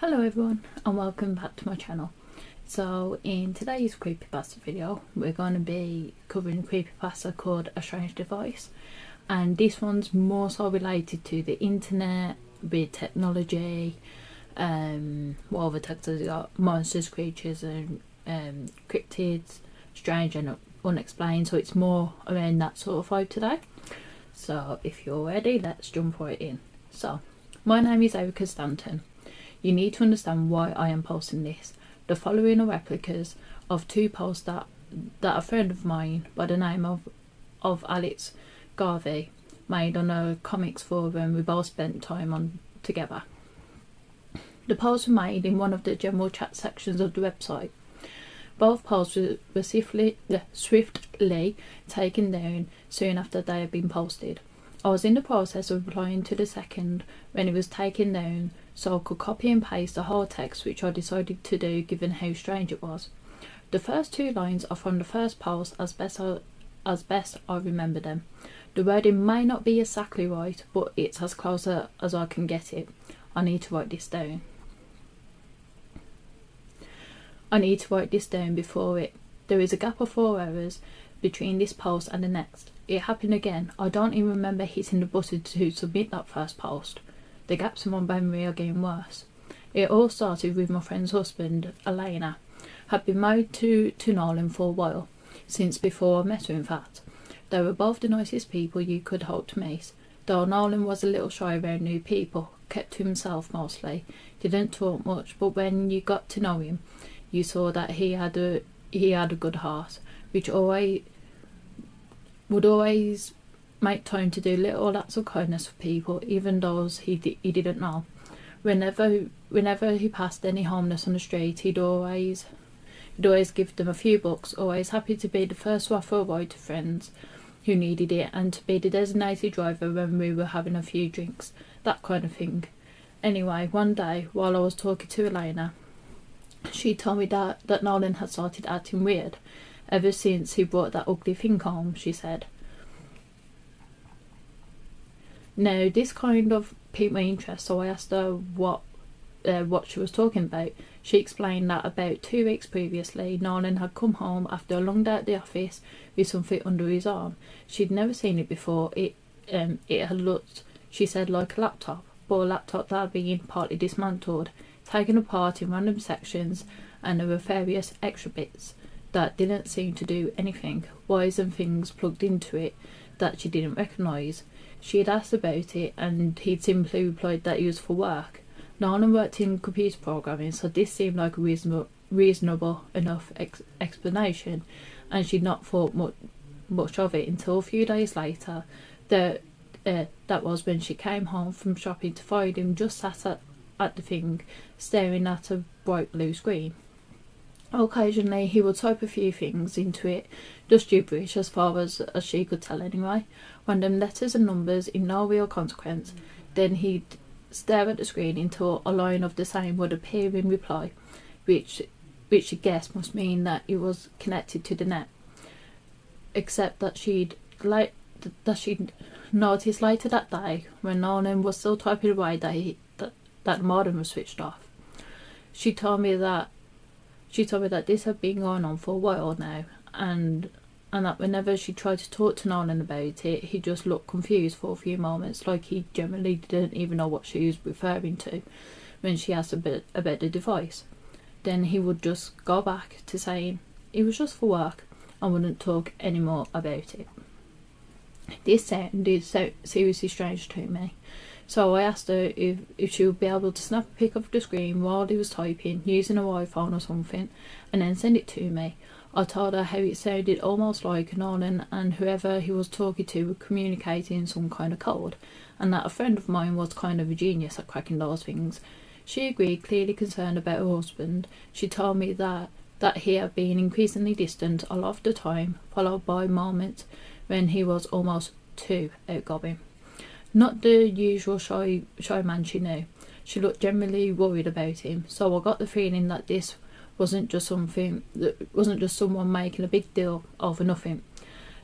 Hello everyone and welcome back to my channel. So in today's Creepypasta video we're going to be covering a Creepypasta called A Strange Device, and this one's more so related to the internet, with technology, what other texts has got, monsters, creatures and cryptids, strange and unexplained, so it's more around that sort of vibe today. So if you're ready, let's jump right in. So my name is Erica Stanton. You need to understand why I am posting this. The following are replicas of two posts that a friend of mine by the name of Alex Garvey made on a comics forum we both spent time on together. The posts were made in one of the general chat sections of the website. Both posts were swiftly taken down soon after they had been posted. I was in the process of replying to the second when it was taken down, so I could copy and paste the whole text, which I decided to do given how strange it was. The first two lines are from the first post as best I remember them. The wording may not be exactly right, but it's as close as I can get it. I need to write this down. Before it. There is a gap of 4 hours between this post and the next. It happened again. I don't even remember hitting the button to submit that first post. The gaps in my memory are getting worse. It all started with my friend's husband, Elena. Had been married to Nolan for a while, since before I met her in fact. They were both the nicest people you could hope to meet, though Nolan was a little shy around new people, kept to himself mostly, didn't talk much, but when you got to know him, you saw that he had a good heart, which would always make time to do little acts of kindness for people, even those he didn't know. Whenever he passed any homeless on the street, he'd always give them a few bucks, always happy to be the first to offer a ride to friends who needed it, and to be the designated driver when we were having a few drinks, that kind of thing. Anyway, one day, while I was talking to Elena, she told me that Nolan had started acting weird ever since he brought that ugly thing home, she said. Now, this kind of piqued my interest, so I asked her what she was talking about. She explained that about 2 weeks previously, Nolan had come home after a long day at the office with something under his arm. She'd never seen it before. It had looked, she said, like a laptop, but a laptop that had been partly dismantled, taken apart in random sections, and there were various extra bits that didn't seem to do anything, wires and things plugged into it that she didn't recognise. She had asked about it and he'd simply replied that it was for work. Nolan worked in computer programming, so this seemed like a reasonable enough explanation, and she'd not thought much of it until a few days later. That was when she came home from shopping to find him just sat at the thing, staring at a bright blue screen. Occasionally he would type a few things into it, just gibberish as far as she could tell anyway, random letters and numbers in no real consequence. Then he'd stare at the screen until a line of the same would appear in reply, which she guessed must mean that it was connected to the net, except that she'd noticed later that day, when Nolan was still typing away, that the modem was switched off. She told me that this had been going on for a while now, and that whenever she tried to talk to Nolan about it, he just looked confused for a few moments, like he generally didn't even know what she was referring to when she asked about the device. Then he would just go back to saying it was just for work and wouldn't talk anymore about it. This sounded so seriously strange to me, so I asked her if she would be able to snap a pic of the screen while he was typing, using a iPhone or something, and then send it to me. I told her how it sounded almost like Nolan and whoever he was talking to were communicating in some kind of code, and that a friend of mine was kind of a genius at cracking those things. She agreed, clearly concerned about her husband. She told me that he had been increasingly distant a lot of the time, followed by moments when he was almost too outgoing. Not the usual shy man she knew. She looked generally worried about him, so I got the feeling that this wasn't just someone making a big deal over nothing,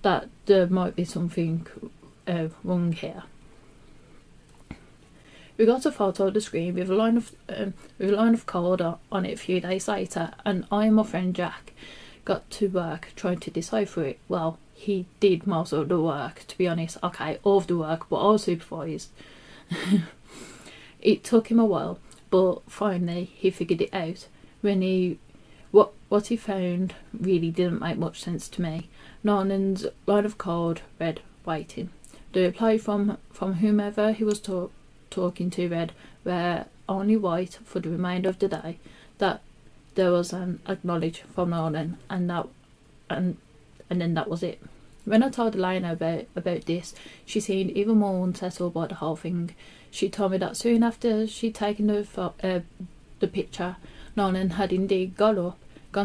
that there might be something wrong here. We got a photo of the screen with a line of code on it a few days later, and I and my friend Jack got to work trying to decipher it. Well, he did most of the work, to be honest. Okay, all of the work, but I was supervised. It took him a while, but finally he figured it out. What he found really didn't make much sense to me. Norman's line of code read waiting. The reply from whomever he was talking to read we're only white for the remainder of the day. That there was an acknowledge from Norman, and then that was it. When I told Elena about this, she seemed even more unsettled by the whole thing. She told me that soon after she'd taken the picture, Nolan had indeed gone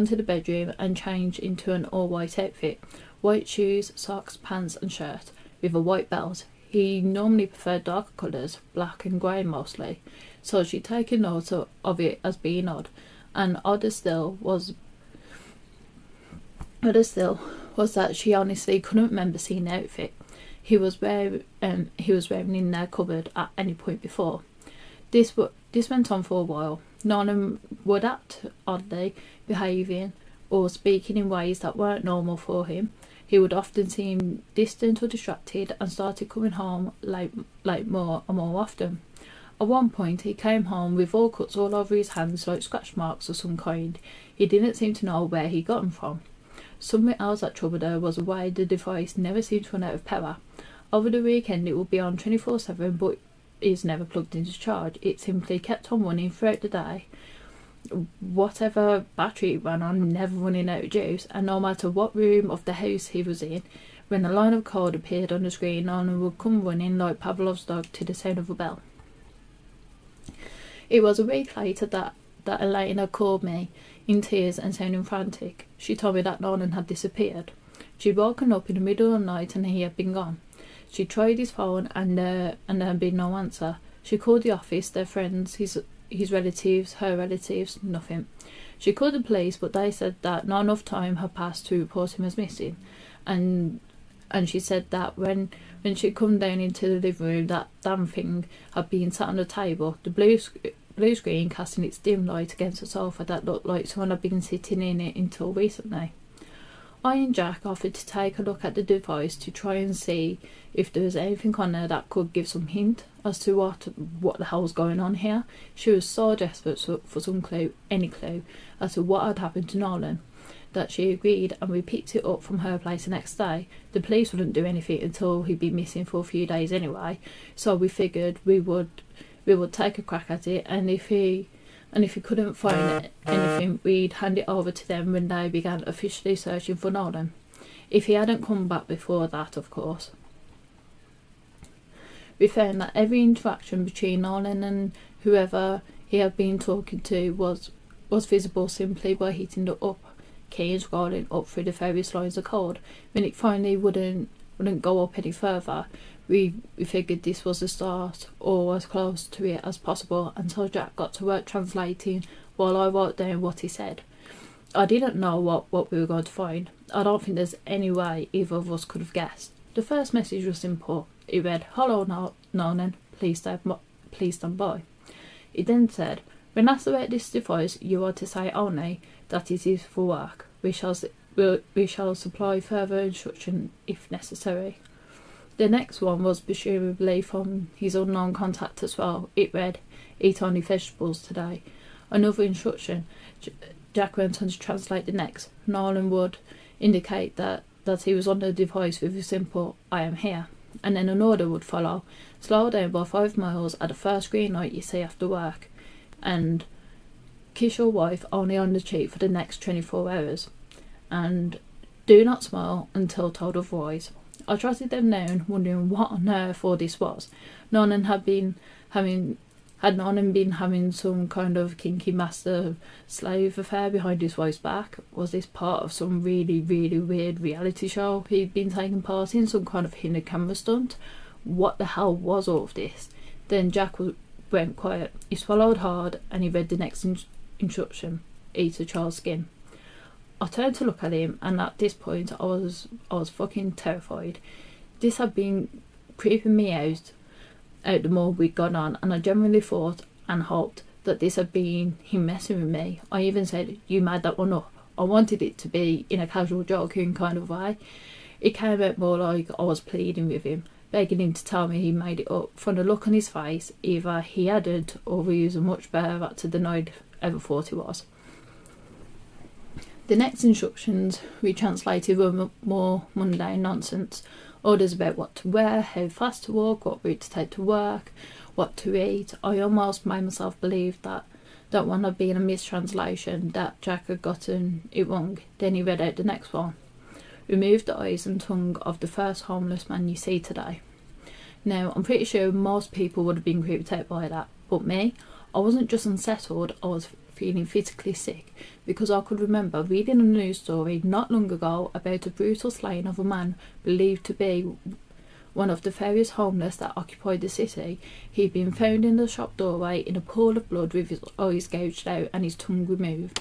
to the bedroom and changed into an all-white outfit. White shoes, socks, pants and shirt, with a white belt. He normally preferred darker colours, black and grey mostly, so she'd taken note of it as being odd. And odder still was that she honestly couldn't remember seeing the outfit he was wearing in their cupboard at any point before. This went on for a while. Nolan would act oddly, behaving or speaking in ways that weren't normal for him. He would often seem distant or distracted and started coming home late more and more often. At one point he came home with all cuts all over his hands, like scratch marks of some kind. He didn't seem to know where he got them from. Something else that troubled her was the way the device never seemed to run out of power. Over the weekend it would be on 24/7, but is never plugged into charge. It simply kept on running throughout the day, whatever battery it ran on, never running out of juice, and no matter what room of the house he was in, when a line of code appeared on the screen, Nolan would come running like Pavlov's dog to the sound of a bell. It was a week later that Elena called me in tears and sounding frantic. She told me that Nolan had disappeared. She'd woken up in the middle of the night and he had been gone. She tried his phone and there had been no answer. She called the office, their friends, his relatives, her relatives, nothing. She called the police, but they said that not enough time had passed to report him as missing. And she said that when she'd come down into the living room, that damn thing had been sat on the table, the blue screen casting its dim light against the sofa that looked like someone had been sitting in it until recently. I and Jack offered to take a look at the device to try and see if there was anything on there that could give some hint as to what the hell's going on here. She was so desperate for some clue, any clue, as to what had happened to Nolan, that she agreed, and we picked it up from her place the next day. The police wouldn't do anything until he'd been missing for a few days anyway, so we figured we would take a crack at it, and if he couldn't find anything, we'd hand it over to them when they began officially searching for Nolan. If he hadn't come back before that, of course. We found that every interaction between Nolan and whoever he had been talking to was visible simply by hitting the up key and scrolling up through the various lines of code. When it finally wouldn't go up any further, we figured this was a start, or as close to it as possible, until Jack got to work translating while I wrote down what he said. I didn't know what we were going to find. I don't think there's any way either of us could have guessed. The first message was simple. It read, "Hello, Nolan, please stand by." It then said, "When asked about this device, you are to say only that it is for work. We shall supply further instruction if necessary." The next one was presumably from his unknown contact as well. It read, "Eat only vegetables today." Another instruction. Jack went on to translate the next. Nolan would indicate that he was on the device with a simple, "I am here." And then an order would follow. Slow down by 5 miles at the first green light you see after work. And kiss your wife only on the cheek for the next 24 hours. And do not smile until told otherwise. I trotted them down, wondering what on earth all this was. Nolan had been having some kind of kinky master-slave affair behind his wife's back? Was this part of some really, really weird reality show he'd been taking part in, some kind of hidden camera stunt? What the hell was all of this? Then Jack went quiet. He swallowed hard and he read the next instruction. Eat a child's skin. I turned to look at him, and at this point I was fucking terrified. This had been creeping me out out the more we'd gone on, and I genuinely thought and hoped that this had been him messing with me. I even said, "You made that one up." I wanted it to be in a casual joking kind of way. It came out more like I was pleading with him, begging him to tell me he made it up. From the look on his face, either he hadn't, or he was a much better at to deny I'd ever thought he was. The next instructions we translated were more mundane nonsense. Orders about what to wear, how fast to walk, what route to take to work, what to eat. I almost made myself believe that one had been a mistranslation, that Jack had gotten it wrong. Then he read out the next one. Remove the eyes and tongue of the first homeless man you see today. Now, I'm pretty sure most people would have been creeped out by that, but me, I wasn't just unsettled, I was feeling physically sick, because I could remember reading a news story not long ago about a brutal slaying of a man believed to be one of the various homeless that occupied the city. He'd been found in the shop doorway in a pool of blood with his eyes gouged out and his tongue removed.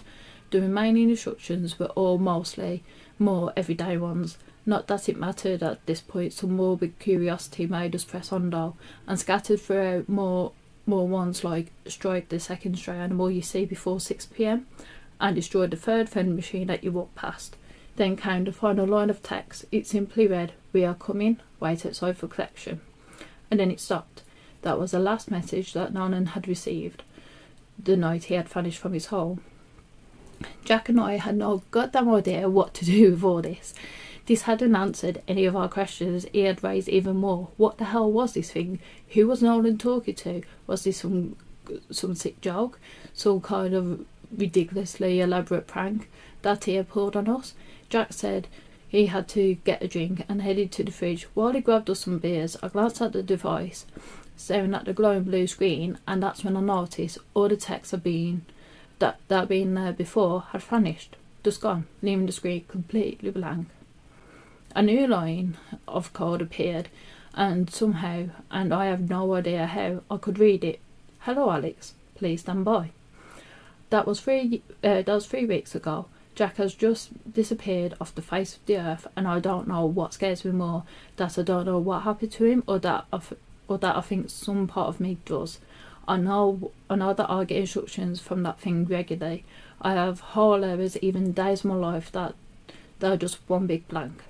The remaining instructions were all mostly more everyday ones. Not that it mattered at this point, some morbid curiosity made us press on though, and scattered throughout more ones like strike the second stray animal you see before 6 p.m. and destroy the third vending machine that you walk past. Then came the final line of text. It simply read, "We are coming, wait outside for collection." And then it stopped. That was the last message that Nolan had received the night he had vanished from his home. Jack and I had no goddamn idea what to do with all this. This hadn't answered any of our questions. He had raised even more. What the hell was this thing? Who was Nolan talking to? Was this some sick joke? Some kind of ridiculously elaborate prank that he had pulled on us? Jack said he had to get a drink and headed to the fridge. While he grabbed us some beers, I glanced at the device, staring at the glowing blue screen, and that's when I noticed all the texts had been that had been there before had vanished, just gone, leaving the screen completely blank. A new line of code appeared, and somehow, and I have no idea how, I could read it. "Hello Alex, please stand by." That was 3 weeks ago. Jack has just disappeared off the face of the earth, and I don't know what scares me more, that I don't know what happened to him, or that I think some part of me does. I know that I get instructions from that thing regularly. I have whole areas, even days of my life, that they're just one big blank,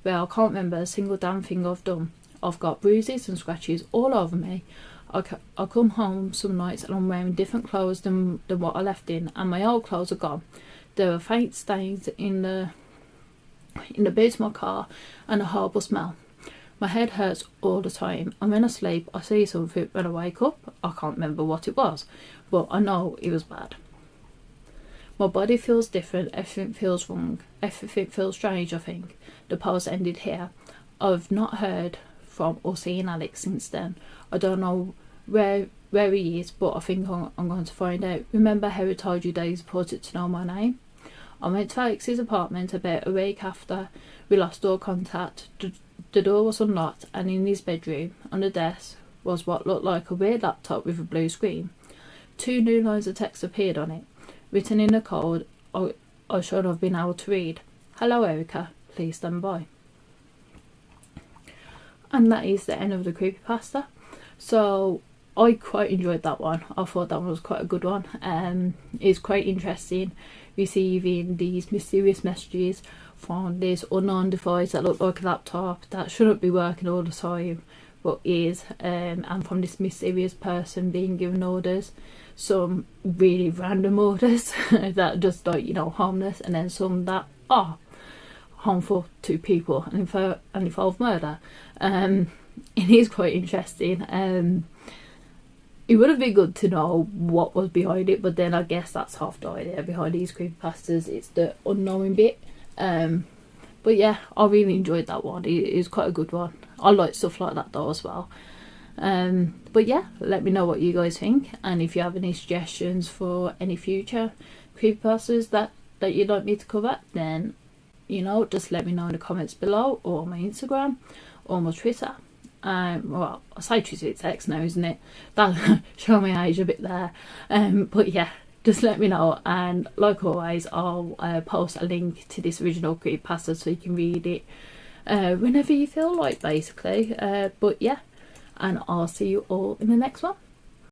where I can't remember a single damn thing I've done. I've got bruises and scratches all over me. I come home some nights and I'm wearing different clothes than what I left in, and my old clothes are gone. There are faint stains in the boot of my car, and a horrible smell. My head hurts all the time, and when I sleep I see something. When I wake up I can't remember what it was, but I know it was bad. My body feels different, everything feels wrong, everything feels strange. I think the post ended here. I've not heard from or seen Alex since then. I don't know where he is, but I think I'm going to find out. Remember how I told you that he's important to know my name? I went to Alex's apartment about a week after we lost all contact. The door was unlocked, and in his bedroom, on the desk, was what looked like a weird laptop with a blue screen. 2 new lines of text appeared on it, written in a code I should have been able to read. "Hello Erica, please stand by." And that is the end of the creepypasta. So I quite enjoyed that one. I thought that one was quite a good one. It's quite interesting receiving these mysterious messages from this unknown device that looked like a laptop that shouldn't be working all the time but is, and from this mysterious person being given orders, some really random orders that just like, harmless, and then some that are harmful to people and involve murder. It is quite interesting. It would have been good to know what was behind it, but then I guess that's half the idea behind these creepypastas. It's the unknowing bit. But yeah, I really enjoyed that one. It was quite a good one. I like stuff like that though as well. But yeah, let me know what you guys think, and if you have any suggestions for any future creepypastas that you'd like me to cover, then just let me know in the comments below, or on my Instagram, or my Twitter. Well, I say Twitter, it's X now, isn't it? That show my age a bit there. But yeah, just let me know, and like always, I'll post a link to this original creepypasta so you can read it whenever you feel like, basically. But yeah, and I'll see you all in the next one.